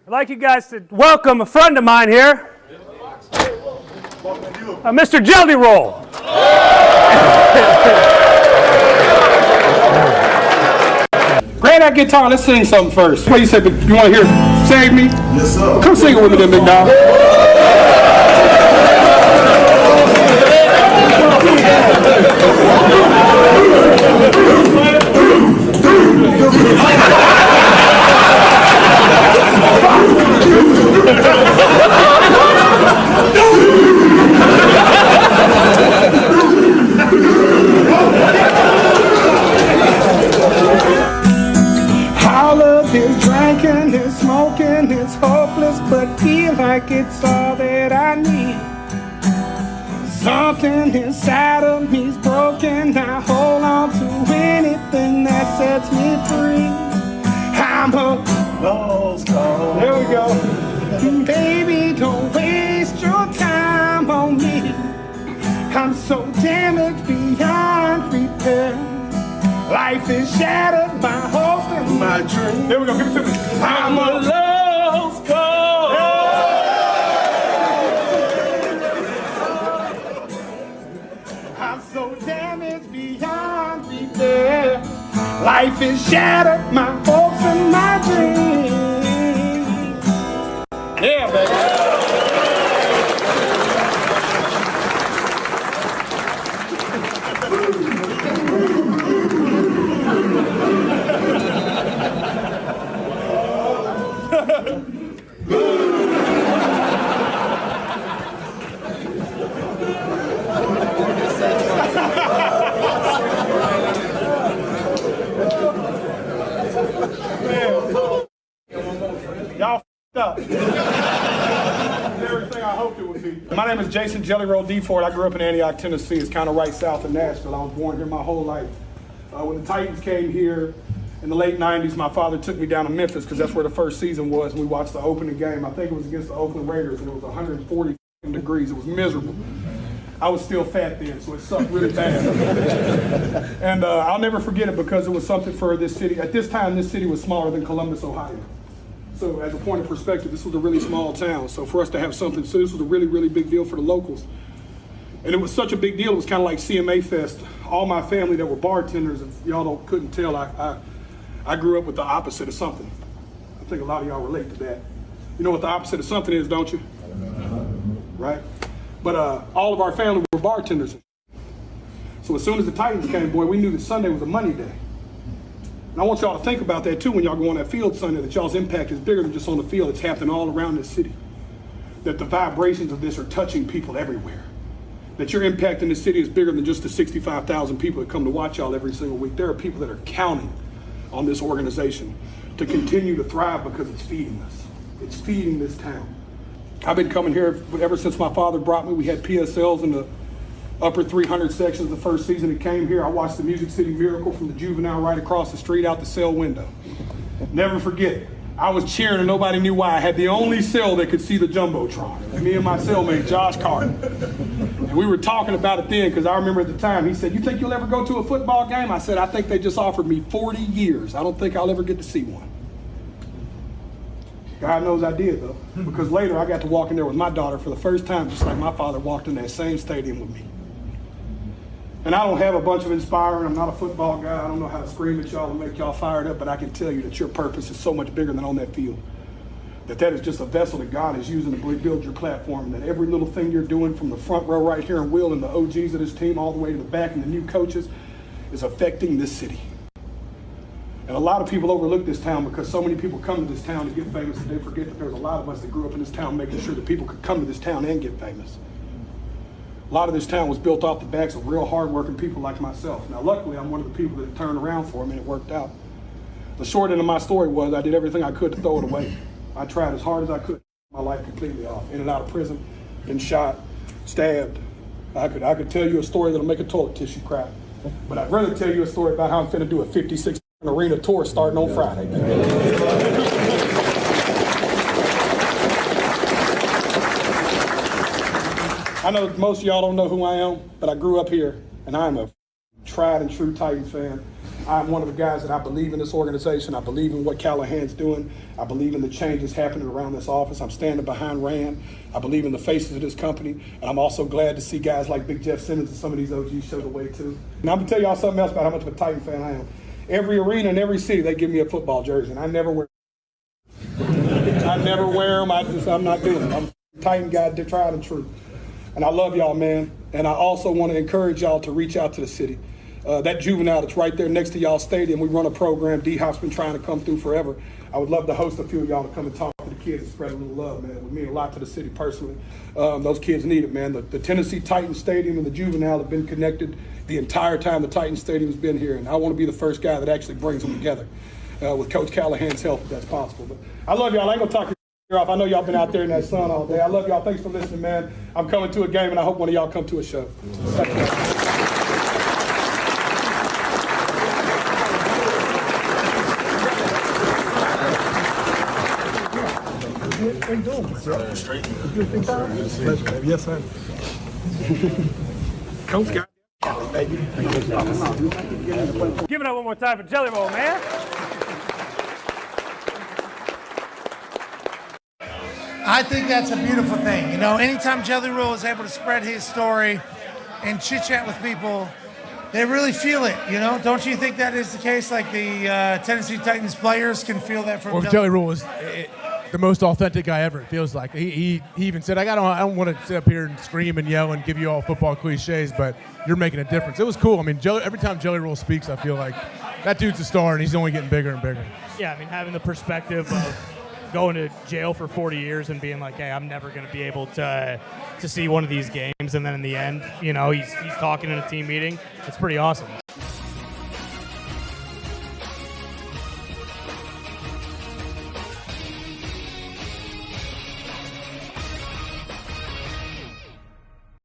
I'd like you guys to welcome a friend of mine here, Mr. Jelly Roll. Grab that guitar, let's sing something first. What do you say, but you want to hear Save Me? Yes, sir. Come sing it with me then, big dog. All of this drinking, this smoking, it's hopeless, but feel like it's all that I need. Something inside of me's broken. I hold on to anything that sets me free. I'm a lost cause. There we go. Baby, don't waste your time on me. I'm so damaged beyond repair. Life is shattered, my hopes and my dreams. There we go, give it to me. I'm a lost cause. I'm so damaged beyond repair. Life is shattered, my hopes and my dreams. Yeah, baby. Y'all f***ed up. Everything I hoped it would be. My name is Jason Jelly Roll D. Ford. I grew up in Antioch, Tennessee. It's kind of right south of Nashville. I was born here my whole life. When the Titans came here in the late 90s, my father took me down to Memphis because that's where the first season was, and we watched the opening game. I think it was against the Oakland Raiders, and it was 140 degrees. It was miserable. I was still fat then, so it sucked really bad. And I'll never forget it because it was something for this city. At this time, this city was smaller than Columbus, Ohio. So as a point of perspective, this was a really small town. So for us to have something, so this was a really, really big deal for the locals. And it was such a big deal, it was kind of like CMA Fest. All my family that were bartenders, if y'all couldn't tell, I grew up with the opposite of something. I think a lot of y'all relate to that. You know what the opposite of something is, don't you? Right? But all of our family were bartenders. So as soon as the Titans came, boy, we knew that Sunday was a money day. And I want y'all to think about that too when y'all go on that field Sunday, that y'all's impact is bigger than just on the field. It's happening all around this city. That the vibrations of this are touching people everywhere. That your impact in the city is bigger than just the 65,000 people that come to watch y'all every single week. There are people that are counting on this organization to continue to thrive because it's feeding us. It's feeding this town. I've been coming here ever since my father brought me. We had PSLs in the upper 300 sections the first season it came here. I watched the Music City Miracle from the Juvenile right across the street out the cell window. Never forget it. I was cheering and nobody knew why. I had the only cell that could see the Jumbotron. Me and my cellmate, Josh Carter. And we were talking about it then because I remember at the time, he said, "You think you'll ever go to a football game?" I said, "I think they just offered me 40 years. I don't think I'll ever get to see one." God knows I did, though, because later I got to walk in there with my daughter for the first time, just like my father walked in that same stadium with me. And I don't have a bunch of inspiring. I'm not a football guy. I don't know how to scream at y'all and make y'all fired up, but I can tell you that your purpose is so much bigger than on that field. That is just a vessel that God is using to build your platform, and that every little thing you're doing from the front row right here in Will and the OGs of this team all the way to the back and the new coaches is affecting this city. And a lot of people overlook this town because so many people come to this town to get famous that they forget that there's a lot of us that grew up in this town making sure that people could come to this town and get famous. A lot of this town was built off the backs of real hard-working people like myself. Now, luckily, I'm one of the people that turned around for me and it worked out. The short end of my story was I did everything I could to throw it away. I tried as hard as I could. My life completely off. In and out of prison, been shot, stabbed. I could tell you a story that'll make a toilet tissue cry. But I'd rather tell you a story about how I'm finna do a 56 arena tour starting on Friday. I know most of y'all don't know who I am, but I grew up here, and I'm a tried and true Titan fan. I'm one of the guys that I believe in this organization. I believe in what Callahan's doing. I believe in the changes happening around this office. I'm standing behind Rand. I believe in the faces of this company. And I'm also glad to see guys like Big Jeff Simmons and some of these OGs show the way too. And I'm going to tell y'all something else about how much of a Titan fan I am. Every arena in every city, they give me a football jersey, and I never wear them. I'm not doing it. I'm a Titan guy, tried and true. And I love y'all, man. And I also want to encourage y'all to reach out to the city. That juvenile that's right there next to y'all stadium, we run a program. D-Hop's been trying to come through forever. I would love to host a few of y'all to come and talk to the kids and spread a little love, man. It would mean a lot to the city personally. Those kids need it, man. The Tennessee Titans Stadium and the juvenile have been connected the entire time the Titans Stadium has been here. And I want to be the first guy that actually brings them together with Coach Callahan's help, if that's possible. But I love y'all. I ain't going to talk your off. I know y'all been out there in that sun all day. I love y'all. Thanks for listening, man. I'm coming to a game, and I hope one of y'all come to a show. How you doing? Yes, sir. Coach got Give it up one more time for Jelly Roll, man. I think that's a beautiful thing. You know, anytime Jelly Roll is able to spread his story and chit-chat with people, they really feel it, you know? Don't you think that is the case? Like the Tennessee Titans players can feel that from Jelly Roll is the most authentic guy ever, it feels like. He even said, I don't want to sit up here and scream and yell and give you all football cliches, but you're making a difference. It was cool. I mean, every time Jelly Roll speaks, I feel like that dude's a star, and he's only getting bigger and bigger. Yeah, I mean, having the perspective of going to jail for 40 years and being like, hey, I'm never going to be able to see one of these games, and then in the end, you know, he's talking in a team meeting. It's pretty awesome.